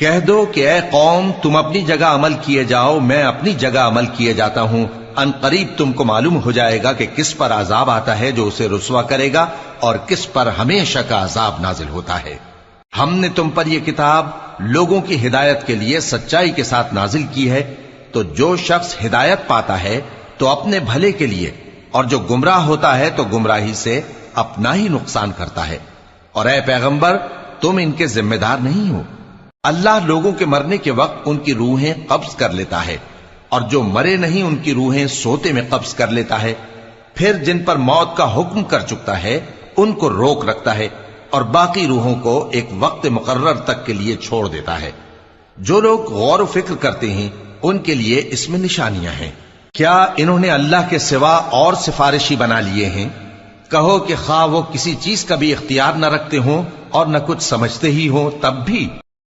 कह दो कि ए कौम, तुम अपनी जगह अमल किए जाओ, मैं अपनी जगह अमल किए जाता हूं। अनकरीब तुमको मालूम हो जाएगा कि किस पर अजाब आता है जो उसे रुसवा करेगा और किस पर हमेशा का अजाब नाजिल होता है। हमने तुम पर यह किताब लोगों की हिदायत के लिए सच्चाई के साथ नाजिल की है, तो जो शख्स हिदायत पाता है तो अपने भले के लिए, और जो गुमराह होता है तो गुमराही से अपना ही नुकसान करता है। और ए पैगंबर, तुम इनके जिम्मेदार नहीं हो। अल्लाह लोगों के मरने के वक्त उनकी रूहें कब्ज कर लेता है, और जो मरे नहीं उनकी रूहें सोते में कब्ज कर लेता है। फिर जिन पर मौत का हुक्म कर चुकता है उनको रोक रखता है, और बाकी रूहों को एक वक्त मुकर्रर तक के लिए छोड़ देता है। जो लोग गौर फिक्र करते हैं उनके लिए इसमें निशानियां हैं। क्या इन्होंने अल्लाह के सिवा और सिफारिशी बना लिए हैं? कहो कि खा वो किसी चीज का भी इख्तियार न रखते हों और न कुछ समझते ही हों, तब भी